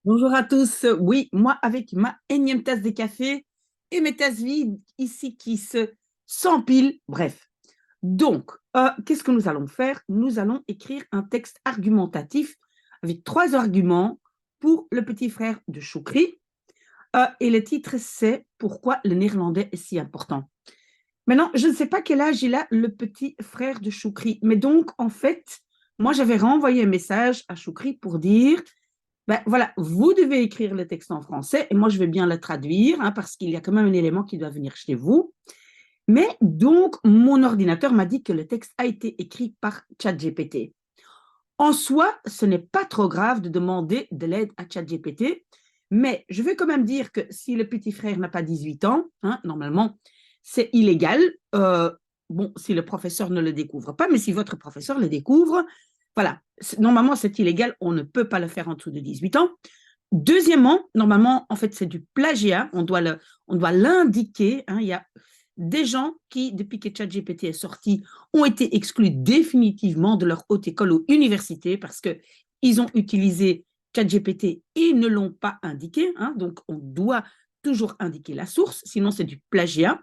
Bonjour à tous. Oui, moi avec ma énième tasse de café et mes tasses vides ici qui se s'empilent. Bref. Donc, qu'est-ce que nous allons faire? Nous allons écrire un texte argumentatif avec trois arguments pour le petit frère de Choukri. Et le titre, c'est Pourquoi le néerlandais est si important. Maintenant, je ne sais pas quel âge il a, le petit frère de Choukri. Mais donc, en fait, moi, j'avais renvoyé un message à Choukri pour dire ben, voilà, vous devez écrire le texte en français et moi je vais bien le traduire hein, parce qu'il y a quand même un élément qui doit venir chez vous. Mais donc, mon ordinateur m'a dit que le texte a été écrit par ChatGPT. En soi, ce n'est pas trop grave de demander de l'aide à ChatGPT, mais je vais quand même dire que si le petit frère n'a pas 18 ans, hein, normalement, c'est illégal. Bon, si le professeur ne le découvre pas, mais si votre professeur le découvre, voilà, normalement, c'est illégal, on ne peut pas le faire en dessous de 18 ans. Deuxièmement, normalement, en fait, c'est du plagiat, on doit l'indiquer. Hein, il y a des gens qui, depuis que ChatGPT est sorti, ont été exclus définitivement de leur haute école ou université parce qu'ils ont utilisé ChatGPT et ne l'ont pas indiqué. Hein, donc, on doit toujours indiquer la source, sinon c'est du plagiat.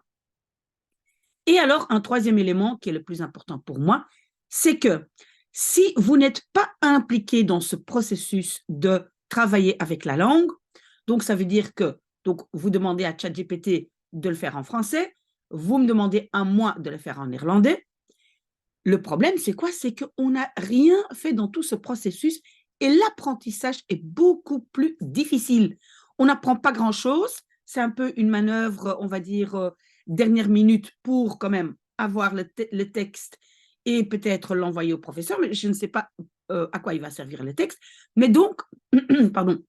Et alors, un troisième élément qui est le plus important pour moi, c'est que si vous n'êtes pas impliqué dans ce processus de travailler avec la langue, donc ça veut dire que donc, vous demandez à ChatGPT de le faire en français, vous me demandez à moi de le faire en néerlandais. Le problème, c'est quoi? C'est qu'on n'a rien fait dans tout ce processus et l'apprentissage est beaucoup plus difficile. On n'apprend pas grand-chose. C'est un peu une manœuvre, on va dire, dernière minute pour quand même avoir le texte et peut-être l'envoyer au professeur, mais je ne sais pas à quoi il va servir le texte. Mais donc, pardon,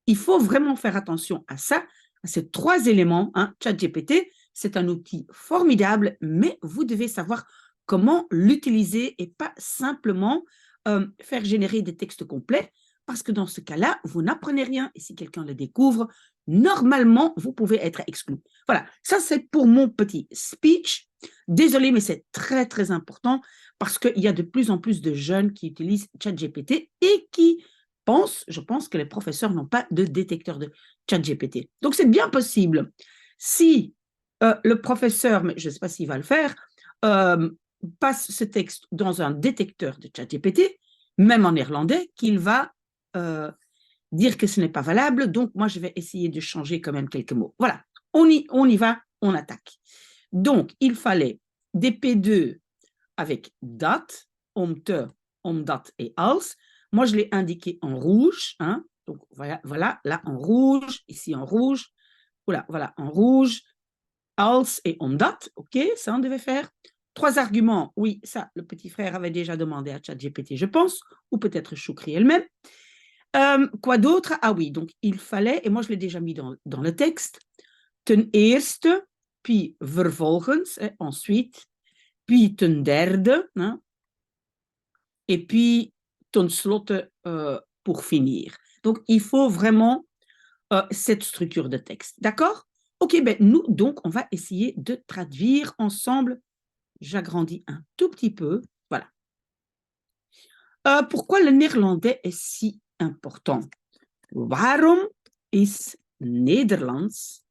il faut vraiment faire attention à ça, à ces trois éléments. Hein. ChatGPT, c'est un outil formidable, mais vous devez savoir comment l'utiliser et pas simplement faire générer des textes complets, parce que dans ce cas-là, vous n'apprenez rien. Et si quelqu'un le découvre, normalement, vous pouvez être exclu. Voilà, ça c'est pour mon petit speech. Désolé, mais c'est très, très important parce qu'il y a de plus en plus de jeunes qui utilisent ChatGPT et qui je pense que les professeurs n'ont pas de détecteur de ChatGPT. Donc, c'est bien possible. Si le professeur, mais je ne sais pas s'il va le faire, euh, passe ce texte dans un détecteur de ChatGPT, même en néerlandais, qu'il va dire que ce n'est pas valable. Donc, moi, je vais essayer de changer quand même quelques mots. Voilà, on y va, on attaque. Donc, il fallait des P2 avec date, omte, omdat et als. Moi, je l'ai indiqué en rouge. Hein. Donc, voilà, là en rouge, ici en rouge. Voilà, en rouge, als et omdat. OK, ça, on devait faire. Trois arguments. Oui, ça, le petit frère avait déjà demandé à ChatGPT, je pense, ou peut-être Choukri elle-même. Quoi d'autre? Ah oui, donc il fallait, et moi je l'ai déjà mis dans le texte, ten eerste, puis vervolgens, ensuite, puis ten derde, hein, et puis ten slotte pour finir. Donc, il faut vraiment cette structure de texte. D'accord? OK, ben nous, donc, on va essayer de traduire ensemble. J'agrandis un tout petit peu. Voilà. Pourquoi le néerlandais est si important? Waarom is Nederlands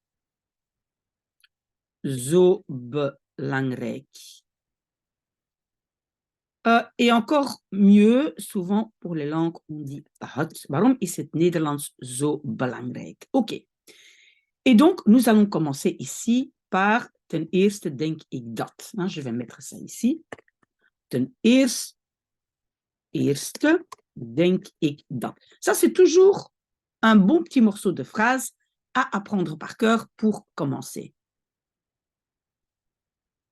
zo belangrijk? Et encore mieux, souvent pour les langues, on dit het. Waarom is het Nederlands zo belangrijk? OK. Et donc, nous allons commencer ici par ten eerste denk ik dat. Je vais mettre ça ici. Ten eerste denk ik dat. Ça, c'est toujours un bon petit morceau de phrase à apprendre par cœur pour commencer.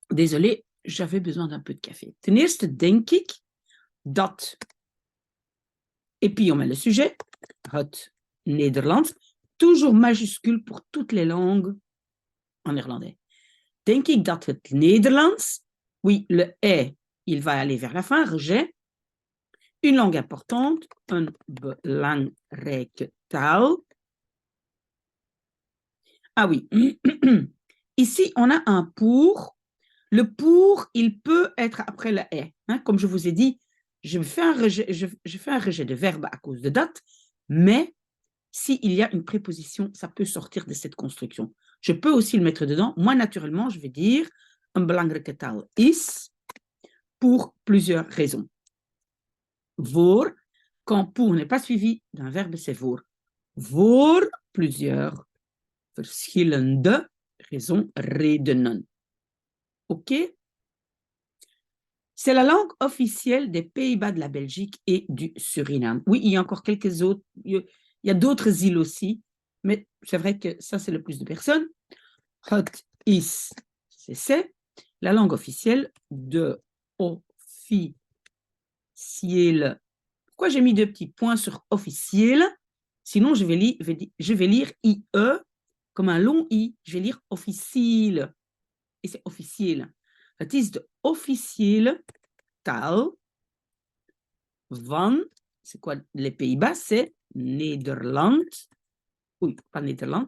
Désolé, j'avais besoin d'un peu de café. Ten eerste denk ik dat. Et puis on met le sujet, het Nederlands, toujours majuscule pour toutes les langues en néerlandais. Denk ik dat het Nederlands, oui, le est, il va aller vers la fin, rejet, une langue importante, een belangrijke taal. Ah oui, ici on a un pour. Le pour, il peut être après le est. Hein, comme je vous ai dit, je fais un rejet de verbe à cause de date, mais s'il y a une préposition, ça peut sortir de cette construction. Je peux aussi le mettre dedans. Moi, naturellement, je vais dire een belangrijke taal is pour plusieurs raisons. Voor, quand pour n'est pas suivi d'un verbe, c'est voor. Voor plusieurs verschillende raisons, redenen. OK? C'est la langue officielle des Pays-Bas, de la Belgique et du Suriname. Oui, il y a encore quelques autres, il y a d'autres îles aussi, mais c'est vrai que ça, c'est le plus de personnes. Het is, c'est la langue officielle de officiel. Pourquoi j'ai mis 2 petits points sur officiel? Sinon, je vais lire IE comme un long I. Je vais lire officiel. Et c'est officiel. Het is de officiële taal van, c'est quoi les Pays-Bas? C'est Nederland. Oui, pas Nederland.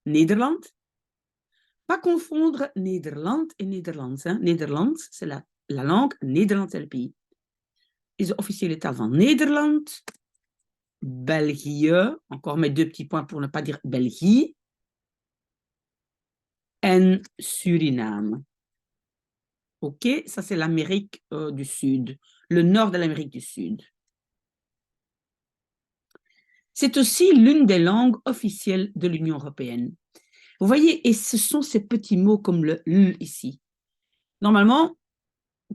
Nederland. Pas confondre Nederland et Nederlands. Hein. Nederland, c'est la langue. Nederland, c'est le pays. Is de officiële taal van Nederland. België. Encore mes 2 petits points pour ne pas dire België. En Suriname. OK, ça c'est l'Amérique du Sud, le nord de l'Amérique du Sud. C'est aussi l'une des langues officielles de l'Union européenne. Vous voyez, et ce sont ces petits mots comme le L ici. Normalement,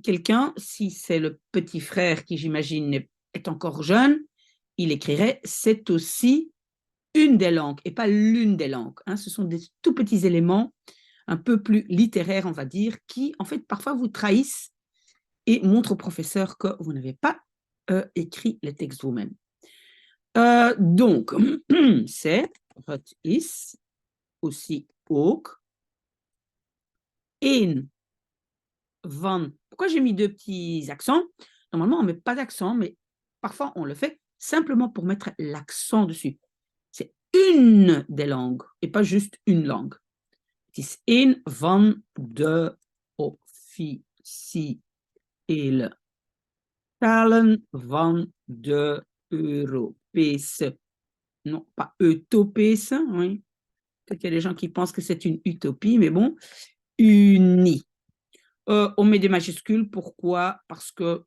quelqu'un, si c'est le petit frère qui, j'imagine, est encore jeune, il écrirait « c'est aussi une des langues » et pas l'une des langues. Hein. Ce sont des tout petits éléments un peu plus littéraires, on va dire, qui, en fait, parfois vous trahissent et montrent au professeur que vous n'avez pas écrit les textes vous-même. Donc, c'est, het is, aussi ook, een van. Pourquoi j'ai mis 2 petits accents? Normalement, on ne met pas d'accent, mais parfois on le fait simplement pour mettre l'accent dessus. C'est une des langues et pas juste une langue. Het is een van de officiële talen van de Europese. Non, pas utopese, oui. Peut-être qu'il y a des gens qui pensent que c'est une utopie, mais bon, unie. On met des majuscules, pourquoi? Parce que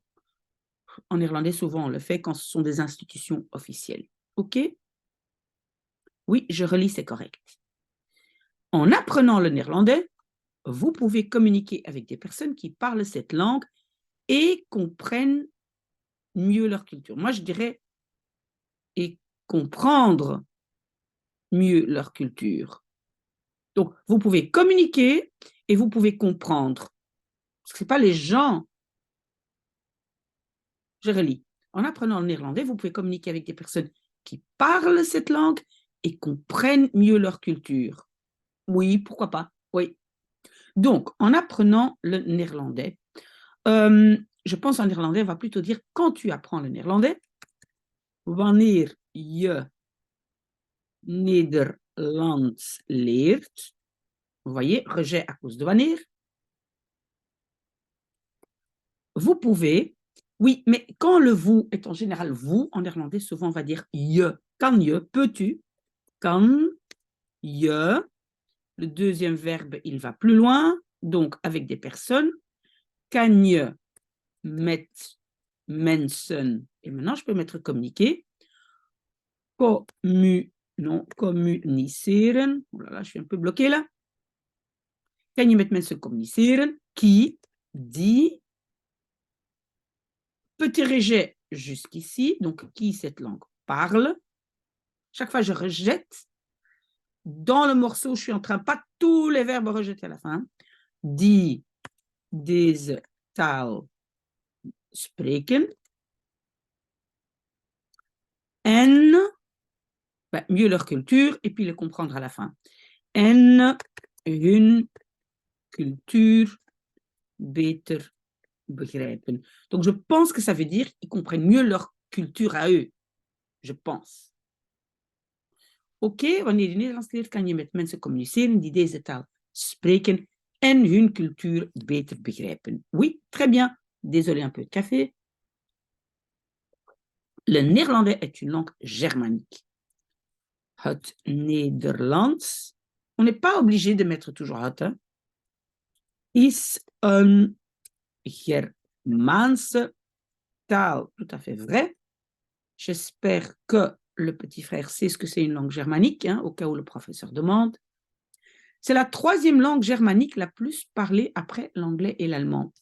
en irlandais, souvent, on le fait quand ce sont des institutions officielles. OK? Oui, je relis, c'est correct. En apprenant le néerlandais, vous pouvez communiquer avec des personnes qui parlent cette langue et comprennent mieux leur culture. Moi, je dirais et comprendre mieux leur culture. Donc, vous pouvez communiquer et vous pouvez comprendre. Parce que ce n'est pas les gens. Je relis. En apprenant le néerlandais, vous pouvez communiquer avec des personnes qui parlent cette langue et comprennent mieux leur culture. Oui, pourquoi pas? Oui. Donc, en apprenant le néerlandais, je pense en néerlandais, on va plutôt dire quand tu apprends le néerlandais, wanneer je Nederlands leert. Vous voyez, rejet à cause de wanneer. Vous pouvez, oui, mais quand le vous est en général vous, en néerlandais, souvent on va dire je. Kan je, peux-tu? Kan je. Le deuxième verbe, il va plus loin, donc avec des personnes. Kan je met mensen. Et maintenant, je peux mettre communiquer. Communiceren. Oh là là, je suis un peu bloquée là. Kan je met mensen communiceren? Qui, die. Petit rejet jusqu'ici. Donc, qui cette langue parle? Chaque fois, je rejette. Dans le morceau, je suis en train, pas tous les verbes rejetés à la fin. Die deze taal spreken. En, ben, mieux leur culture, et puis les comprendre à la fin. En hun cultuur beter begrijpen. Donc, je pense que ça veut dire qu'ils comprennent mieux leur culture à eux. Je pense. Oké, wanneer je Nederlands leert, kan je met mensen communiceren die deze taal spreken en hun cultuur beter begrijpen. Oui, très bien. Désolé un peu de café. Le néerlandais est une langue germanique. Het Nederlands. On n'est pas obligé de mettre toujours het. Hein. Is een Germaanse taal. Tout à fait vrai. J'espère que le petit frère sait ce que c'est une langue germanique, hein, au cas où le professeur demande. C'est la troisième langue germanique la plus parlée après l'anglais et l'allemand.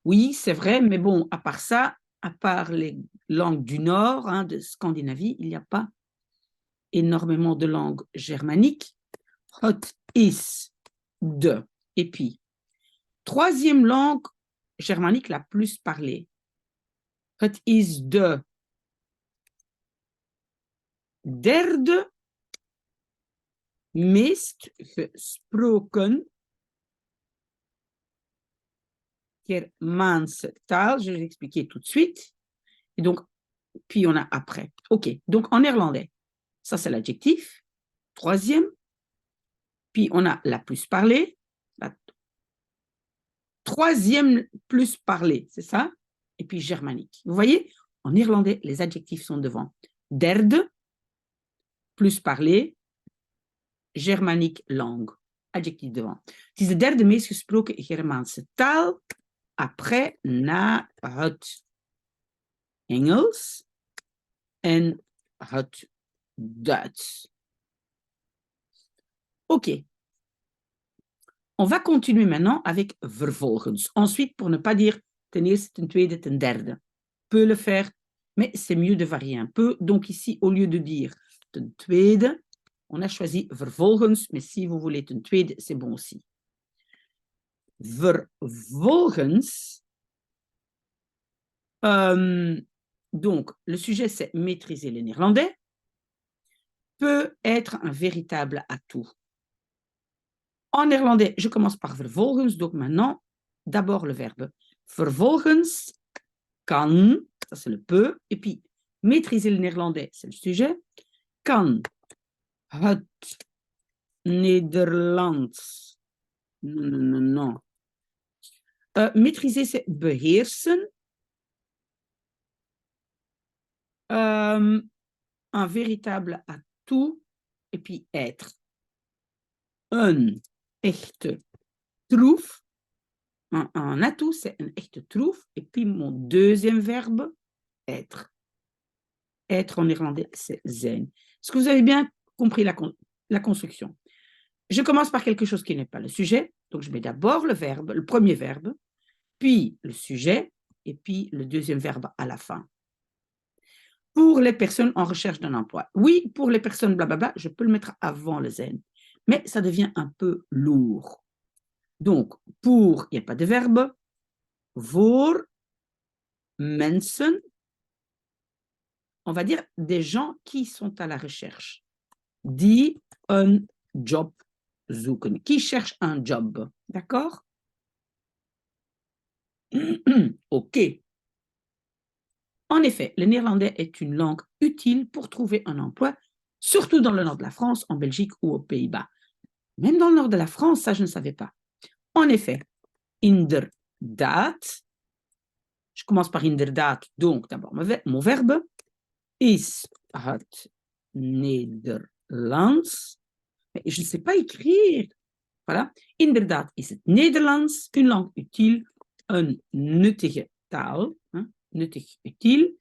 Oui, c'est vrai, mais bon, à part ça, à part les langues du Nord, hein, de Scandinavie, il n'y a pas énormément de langues germaniques. Het is de. Et puis, troisième langue germanique la plus parlée. Het is de derde meest gesproken Germaanse taal. Je vais l'expliquer tout de suite. Et donc, puis on a après. OK, donc en néerlandais, ça c'est l'adjectif. Troisième. Puis on a la plus parlée. La troisième plus parlée, c'est ça? Et puis germanique. Vous voyez, en néerlandais, les adjectifs sont devant. Derde, plus parlé, germanique, langue. Adjectif devant. Het is de derde meest gesproken Germaanse taal. Après, na het Engels en het Duits. OK. On va continuer maintenant avec vervolgens. Ensuite, pour ne pas dire ten eerste, ten tweede, ten derde. Peut le faire, mais c'est mieux de varier un peu. Donc ici, au lieu de dire ten tweede, on a choisi vervolgens, mais si vous voulez ten tweede, c'est bon aussi. Vervolgens, donc le sujet c'est maîtriser le néerlandais, peut être un véritable atout. En néerlandais, je commence par vervolgens, donc maintenant, d'abord le verbe. Vervolgens kan, ça c'est le peut, et puis maîtriser le néerlandais, c'est le sujet. Kan het Nederlands. Non. Maîtriser, c'est beheersen. Un véritable atout, et puis être. Een echte troef. Un atout, c'est un echte troef. Et puis mon deuxième verbe, être. Être en néerlandais, c'est zijn. Est-ce que vous avez bien compris la construction? Je commence par quelque chose qui n'est pas le sujet. Donc, je mets d'abord le verbe, le premier verbe, puis le sujet, et puis le deuxième verbe à la fin. Pour les personnes en recherche d'un emploi. Oui, pour les personnes blablabla, je peux le mettre avant le zijn. Mais ça devient un peu lourd. Donc, pour, il n'y a pas de verbe. Voor mensen, on va dire des gens qui sont à la recherche. Die een job zoeken. Qui cherche un job. D'accord? OK. En effet, le néerlandais est une langue utile pour trouver un emploi, surtout dans le nord de la France, en Belgique ou aux Pays-Bas. Même dans le nord de la France, ça je ne savais pas. En effet, inderdaad, je commence par inderdaad, donc d'abord mon verbe, is het Nederlands. Mais je ne sais pas écrire. Voilà. Inderdaad is het Nederlands une langue utile, een nuttige taal, hein, nuttig, utile,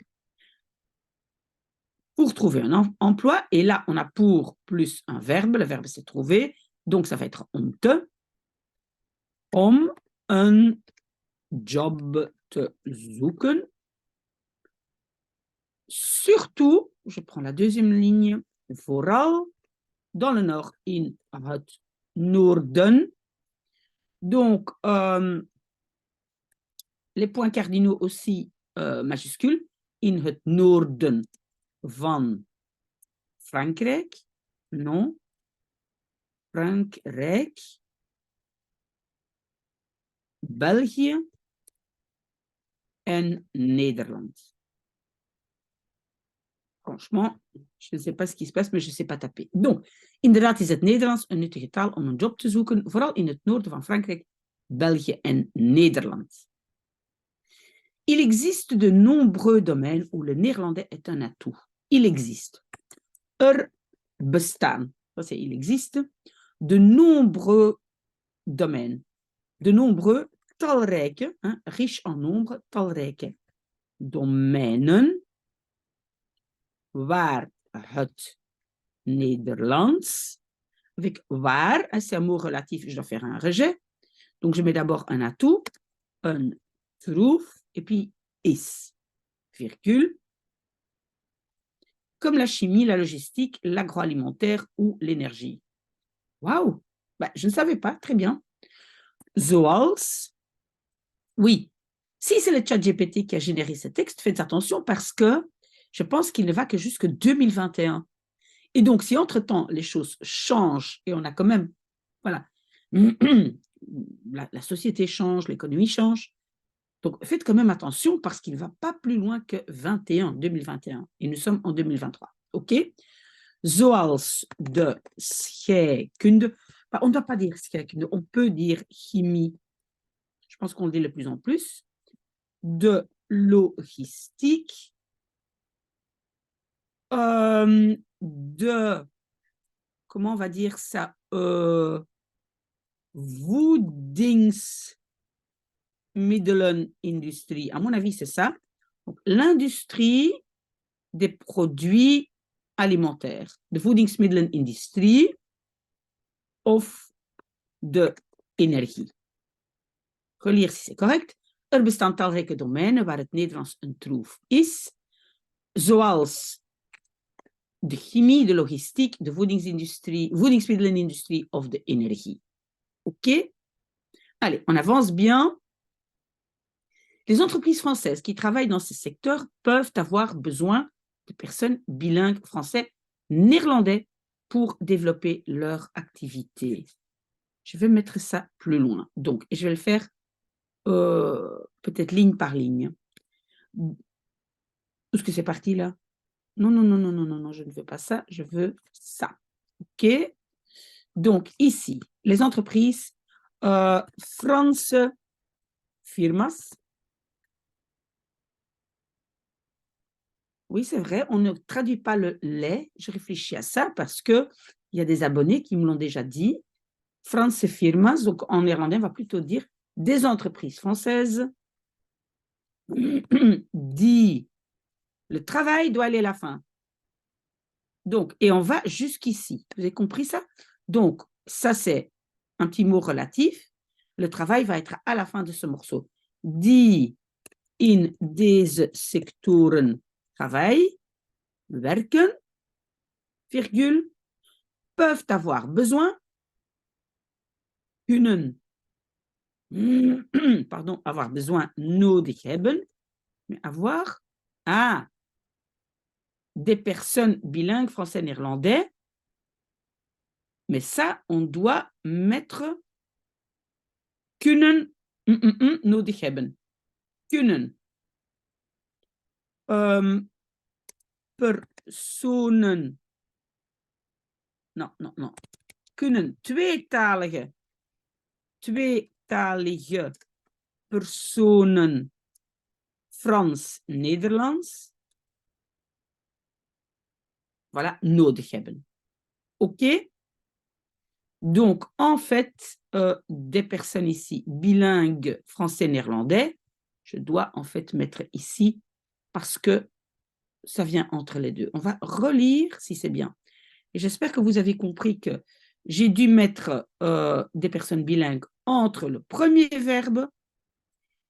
pour trouver un emploi. Et là, on a pour plus un verbe. Le verbe, c'est trouver. Donc, ça va être om te. Om een job te zoeken. Surtout, je prends la deuxième ligne, vooral dans le nord, in het noorden. Donc, les points cardinaux aussi majuscules, in het noorden van Frankrijk. Non. Frankrijk. België en Nederland. Franchement, je ne sais pas ce qui se passe, mais je ne sais pas taper. Donc, inderdaad is het Nederlands een nuttige taal om een job te zoeken, vooral in het noorden van Frankrijk, België en Nederland. Il existe de nombreux domaines où le néerlandais est un atout. Il existe. bestaan. Ça, c'est il existe de nombreux domaines, de nombreux talrijke, hein, riche en nombre, talrijke domeinen waar het Nederlands, avec waar, c'est un mot relatif, je dois faire un rejet. Donc, je mets d'abord un atout, un troef, et puis is, virgule, comme la chimie, la logistique, l'agroalimentaire ou l'énergie. Waouh! Ben, je ne savais pas, très bien. Zoals, oui. Si c'est le chat GPT qui a généré ce texte, faites attention parce que je pense qu'il ne va que jusque 2021. Et donc, si entre-temps, les choses changent et on a quand même, voilà, la société change, l'économie change, donc faites quand même attention parce qu'il ne va pas plus loin que 2021. Et nous sommes en 2023. OK? Zoals de scheikunde. On ne doit pas dire scheikunde, on peut dire chimie. Je pense qu'on le dit de plus en plus. De logistique. De, comment on va dire ça, voedingsmiddelenindustrie. À mon avis, c'est ça. L'industrie des produits alimentaires. De voedingsmiddelenindustrie of de energie. Relire si c'est correct. Er bestaan talrijke domeinen waar het Nederlands een troef is, zoals de chimie, de logistiek, de voedingsmiddelenindustrie of de énergie. OK? Allez, on avance bien. Les entreprises françaises qui travaillent dans ce secteur peuvent avoir besoin de personnes bilingues français-néerlandais pour développer leur activité. Je vais mettre ça plus loin. Donc, je vais le faire peut-être ligne par ligne. Où est-ce que c'est parti là? Non, je ne veux pas ça, je veux ça. OK? Donc, ici, les entreprises Franse firmas. Oui, c'est vrai, on ne traduit pas le les. Je réfléchis à ça parce qu'il y a des abonnés qui me l'ont déjà dit. Franse firmas, donc en néerlandais, on va plutôt dire des entreprises françaises dit le travail doit aller à la fin. Donc, et on va jusqu'ici. Vous avez compris ça? Donc, ça, c'est un petit mot relatif. Le travail va être à la fin de ce morceau. Die in deze sectoren travail, werken, virgule, peuvent avoir besoin, kunnen, pardon, avoir besoin, nodig hebben, mais avoir, des personnes bilingues français-néerlandais, mais ça, on doit mettre kunnen, nodig hebben. Kunnen. Personen. Non. Kunnen tweetalige personen Frans-Nederlands. Voilà, nodig hebben. OK? Donc, en fait, des personnes ici bilingues français-néerlandais, je dois en fait mettre ici parce que ça vient entre les deux. On va relire si c'est bien. Et j'espère que vous avez compris que j'ai dû mettre des personnes bilingues entre le premier verbe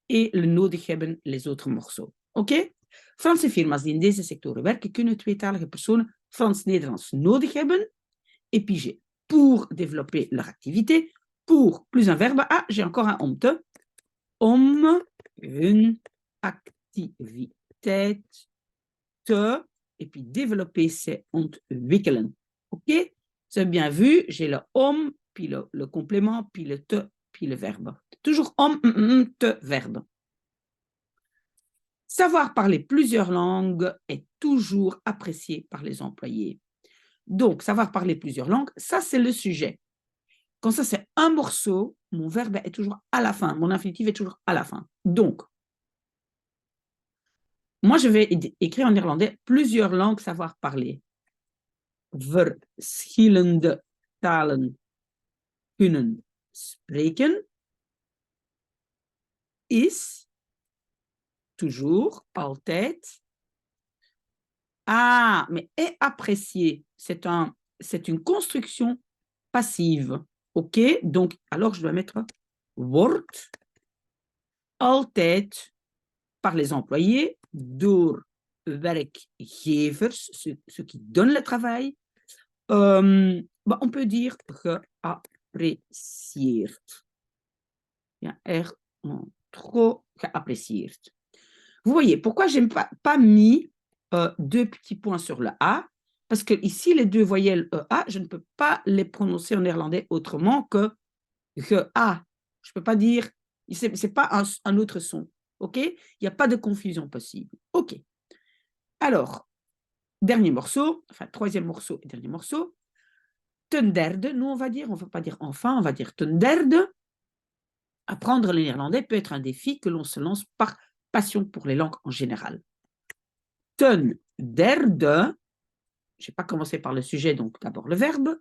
et le nodig hebben, les autres morceaux. OK? Franse firma's die in deze sectoren werken, kunnen tweetalige personen Frans-Nederlands nodig hebben. Et puis j'ai pour développer leur activité, pour plus un verbe. Ah, j'ai encore un omte. Om hun activiteit te, et puis développer, c'est ontwikkelen. OK? C'est bien vu, j'ai le om, puis le complément, puis le te, puis le verbe. Toujours om, te, verbe. Savoir parler plusieurs langues est toujours apprécié par les employés. Donc, savoir parler plusieurs langues, ça, c'est le sujet. Quand ça, c'est un morceau, mon verbe est toujours à la fin. Mon infinitif est toujours à la fin. Donc, moi, je vais écrire en néerlandais plusieurs langues, savoir parler. verschillende talen kunnen spreken, is toujours, altijd. Ah, mais est apprécié. C'est une construction passive. OK? Donc, alors je dois mettre wordt altijd par les employés, door werkgevers, ceux qui donnent le travail. On peut dire geapprecieerd. Ja, trop geapprecieerd. Vous voyez, pourquoi je n'ai pas mis deux petits points sur le A? Parce que ici, les deux voyelles EA, je ne peux pas les prononcer en néerlandais autrement que GA. Je ne peux pas dire, ce n'est pas un autre son. OK? Il n'y a pas de confusion possible. OK. Alors, dernier morceau, enfin, troisième morceau et dernier morceau. Ten derde, nous, on va dire, on ne va pas dire enfin, on va dire ten derde. Apprendre le néerlandais peut être un défi que l'on se lance par passion pour les langues en général. Ten derde, je n'ai pas commencé par le sujet, donc d'abord le verbe.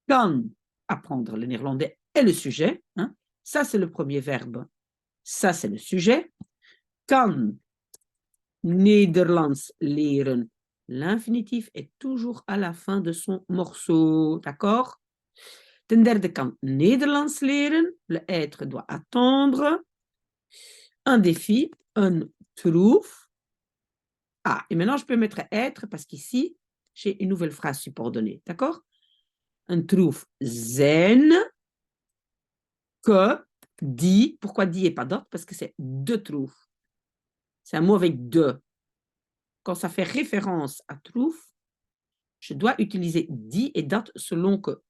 Kan, apprendre le néerlandais, est le sujet. Hein. Ça, c'est le premier verbe. Ça, c'est le sujet. Kan Nederlands leren. L'infinitif est toujours à la fin de son morceau. D'accord? Ten derde, kan Nederlands leren. Le être doit attendre. Un défi, un troef. Ah, et maintenant, je peux mettre être parce qu'ici, j'ai une nouvelle phrase subordonnée. D'accord? Un troef zijn. Que, die. Pourquoi die et pas dat? Parce que c'est de troef. C'est un mot avec de. Quand ça fait référence à troef, je dois utiliser die et dat selon que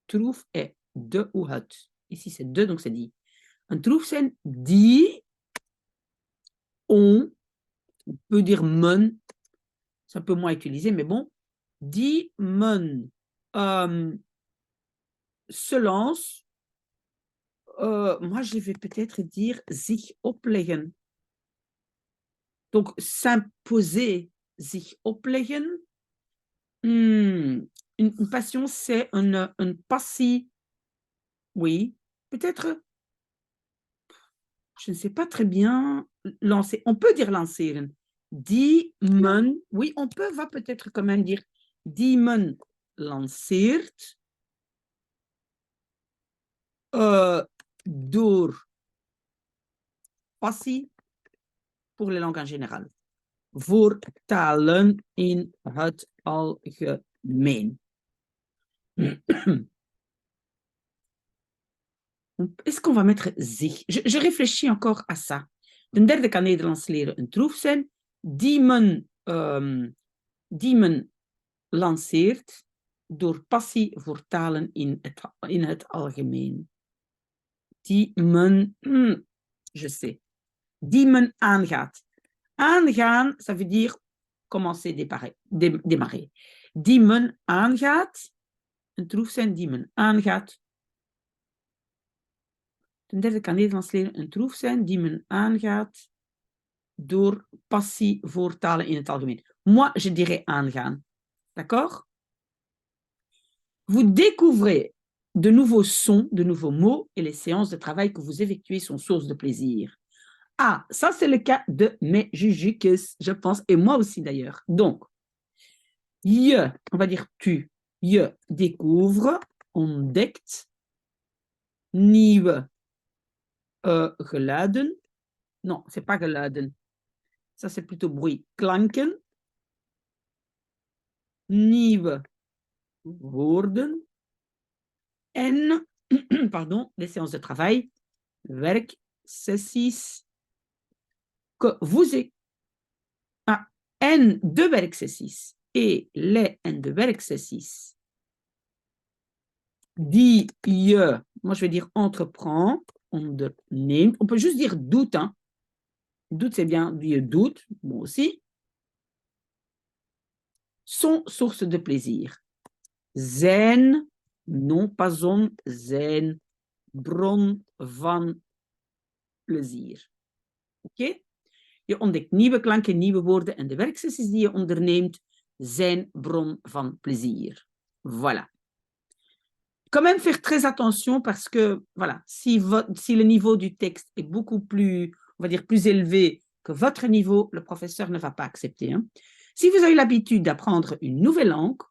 troef est de ou het. Ici, c'est de, donc c'est die. Un troef zijn die on peut dire men, c'est un peu moins utilisé, mais bon, die men se lance, moi je vais peut-être dire zich opleggen. Donc, s'imposer, sich opleggen. Une passion, c'est un passie. Oui, peut-être, je ne sais pas très bien, lancer. On peut dire lancer. Die men, oui, on va peut-être quand même dire die men lanceert door passie pour les langues en général. Voor talen in het algemeen. Est-ce qu'on va mettre zich? Je réfléchis encore à ça. Ten derde kan Nederlands leren een troef zijn. Die men lanceert door passie voor talen in het algemeen. Die men, je sais. Die men aangaat. Aangaan, ça veut dire commencer, démarrer. Die men aangaat, een troef zijn die men aangaat. Ten derde kan Nederlands leren een troef zijn die men aangaat door passie voor talen in het algemeen. Moi, je dirais aangaan. D'accord? Vous découvrez de nouveaux sons, de nouveaux mots et les séances de travail que vous effectuez sont source de plaisir. Ah, ça c'est le cas de mes jujukes, je pense, et moi aussi d'ailleurs. Donc, je, on va dire tu, je découvre, ontdekt, nieuwe geluiden. Non, c'est pas geluiden. Ça, c'est plutôt bruit. Klanken. Nieuwe woorden. En, pardon, les séances de travail. Werksessies. Que vous en de werksessies. Et les en de werksessies. Die je, moi je vais dire entreprend, onderneemt. On peut juste dire doet, hein. Doet, c'est bien, die doet, moi aussi. Sont source de plaisir. Zijn, non pas on, zijn bron van plezier. Oké? Je ontdekt nieuwe klanken, nieuwe woorden en de werksessies die je onderneemt zijn bron van plezier. Voilà. Quand même faire très attention parce que, voilà, si le niveau du texte est beaucoup plus, on va dire, plus élevé que votre niveau, le professeur ne va pas accepter. Hein. Si vous avez l'habitude d'apprendre une nouvelle langue,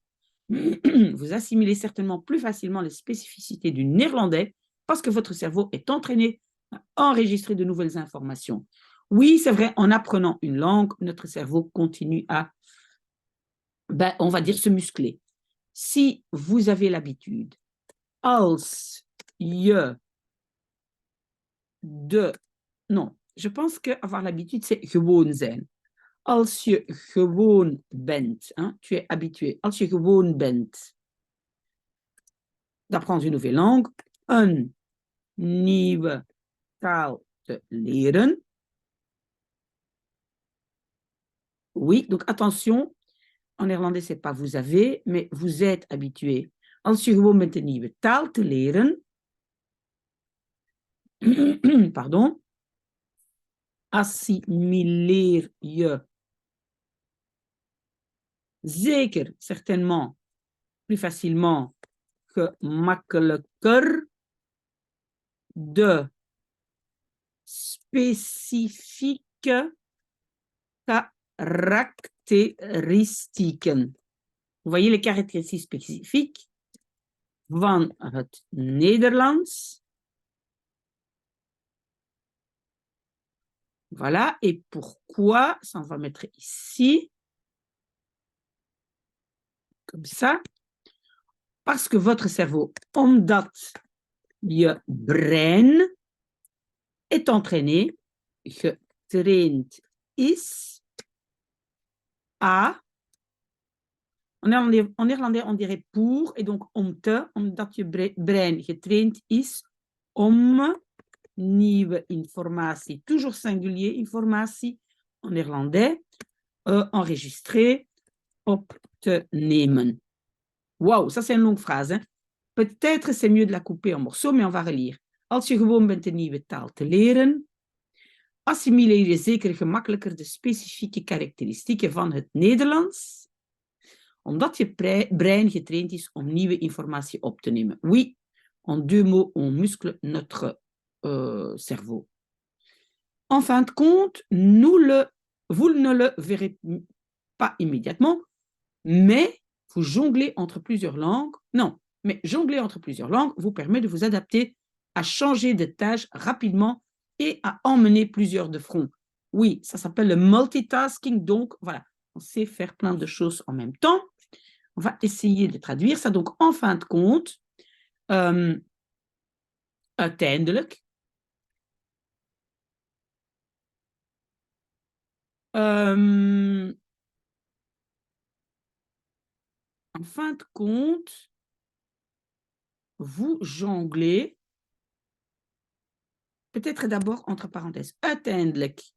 vous assimilez certainement plus facilement les spécificités du néerlandais parce que votre cerveau est entraîné à enregistrer de nouvelles informations. Oui, c'est vrai, en apprenant une langue, notre cerveau continue à, on va dire, se muscler. Si vous avez l'habitude, als je non, je pense qu'avoir l'habitude, c'est gewoon zijn. Als je gewoon bent, hein, tu es habitué, als je gewoon bent d'apprendre une nouvelle langue, een nieuwe taal te leren. Oui, donc attention, en néerlandais, c'est pas vous avez, mais vous êtes habitué. Als je gewoon bent een nieuwe taal te leren, pardon, assimileer je zeker, certainement, plus facilement, gemakkelijker de spécifique karakteristieken. Vous voyez les caractéristiques spécifiques van het Nederlands. Voilà. Et pourquoi? Ça, on va mettre ici. Comme ça. Parce que votre cerveau, omdat je brein est entraîné, getraind is, à, en néerlandais, on dirait pour, et donc omdat je brein getraind is, om nieuwe informatie, toujours singulier, informatie, en néerlandais, enregistrer, op te nemen. Waouh, ça c'est une longue phrase. Hein? Peut-être c'est mieux de la couper en morceaux, mais on va relire. Als je gewoon bent een nieuwe taal te leren, assimileer je zeker gemakkelijker de specifieke karakteristieken van het Nederlands, omdat je brein getraind is om nieuwe informatie op te nemen. Oui, en deux mots, on muscle notre cerveau. En fin de compte, vous ne le verrez pas immédiatement, mais vous jonglez entre plusieurs langues. Non, mais jongler entre plusieurs langues vous permet de vous adapter à changer de tâche rapidement et à emmener plusieurs de front. Oui, ça s'appelle le multitasking. Donc, voilà, on sait faire plein de choses en même temps. On va essayer de traduire ça. Donc, en fin de compte, uiteindelijk, en fin de compte, vous jonglez, peut-être d'abord entre parenthèses, uiteindelijk,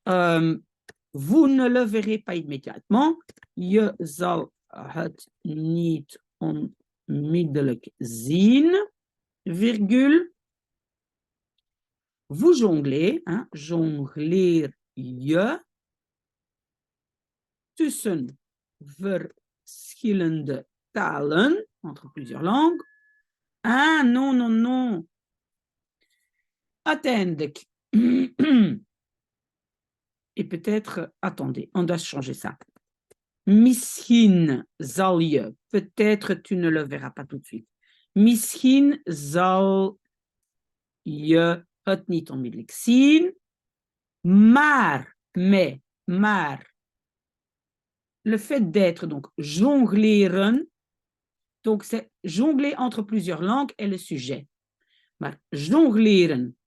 vous ne le verrez pas immédiatement. Je zal het niet onmiddellijk zien, virgule. Vous jonglez, hein, jongleer je tussen verschillende talen, entre plusieurs langues. Ah, non, non, non. Uiteindelijk. Et peut-être, attendez, on doit changer ça. Misschien zal je, peut-être tu ne le verras pas tout de suite. Misschien zal je het niet onmiddellijk zien, maar, le fait d'être, donc, jongleren, donc c'est jongler entre plusieurs langues est le sujet. Maar jongleren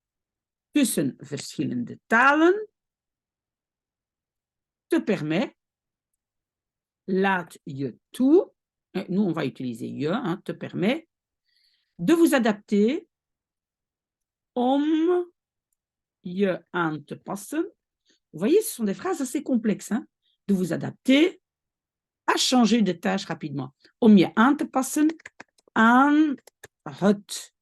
tussen verschillende talen te permet, laat je toe, nous on va utiliser je, hein, te permet de vous adapter om je aan te passen. Vous voyez, ce sont des phrases assez complexes, hein, de vous adapter à changer de tâche rapidement. Om je aan te passen aan het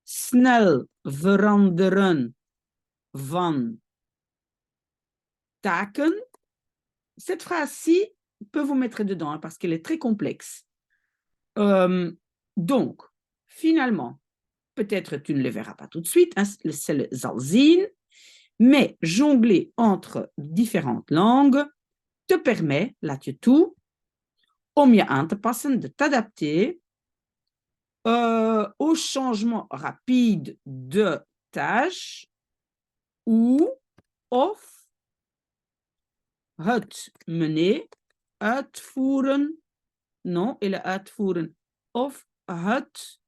snel veranderen van taken. Cette phrase-ci, peux vous mettre dedans hein, parce qu'elle est très complexe. Donc, finalement, peut-être tu ne le verras pas tout de suite, hein, c'est le Zalzin, mais jongler entre différentes langues te permet, laat je toe, om je aan te passen, de t'adapter au changement rapide de tâche ou of het mener, uitvoeren, non, et le uitvoeren, of het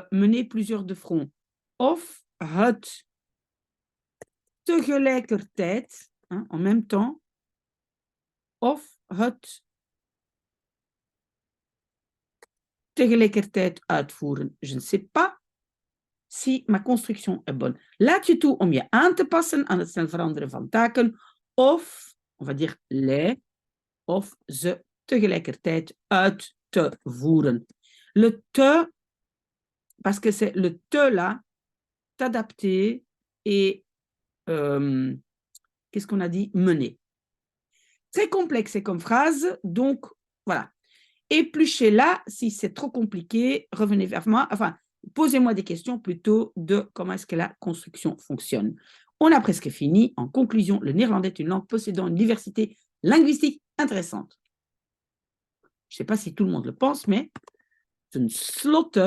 mener plusieurs de front, of het tegelijkertijd, hein, en même temps, of het tegelijkertijd uitvoeren. Je ne sais pas si ma construction est bonne. Laat je toe om je aan te passen aan het snel veranderen van taken, of, on va dire les, of ze tegelijkertijd uit te voeren. Le te, parce que c'est le te là, t'adapter et qu'est-ce qu'on a dit? Mener. Très complexe comme phrase, donc voilà. Épluchez là, si c'est trop compliqué, revenez vers moi, enfin, posez-moi des questions plutôt de comment est-ce que la construction fonctionne. On a presque fini. En conclusion, le néerlandais est une langue possédant une diversité linguistique intéressante. Je ne sais pas si tout le monde le pense, mais ten slotte,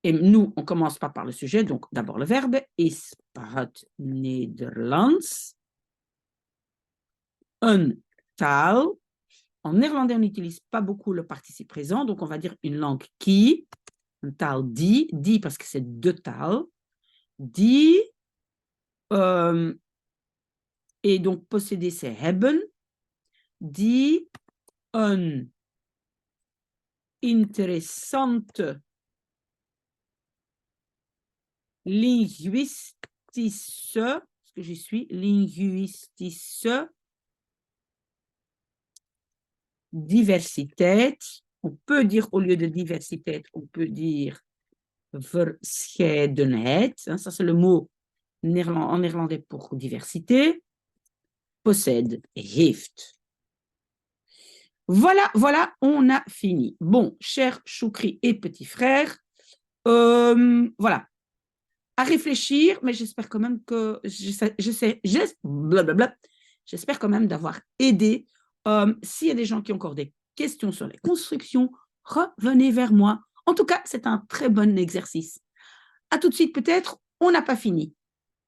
et nous, on commence pas par le sujet, donc d'abord le verbe, is het Nederlands een taal. En néerlandais, on n'utilise pas beaucoup le participe présent, donc on va dire une langue qui, une taal die parce que c'est deux taal, die, et donc posséder c'est hebben, die een interessante linguistische, parce que j'y suis, linguistische diversiteit. On peut dire, au lieu de diversiteit, on peut dire verscheidenheid. Hein, ça, c'est le mot en néerlandais pour diversité. Possède, heeft. Voilà, voilà, on a fini. Bon, cher Choukri et petit frère, voilà. À réfléchir, mais j'espère quand même que j'espère quand même d'avoir aidé. S'il y a des gens qui ont encore des questions sur les constructions, revenez vers moi. En tout cas, c'est un très bon exercice. À tout de suite peut-être, on n'a pas fini.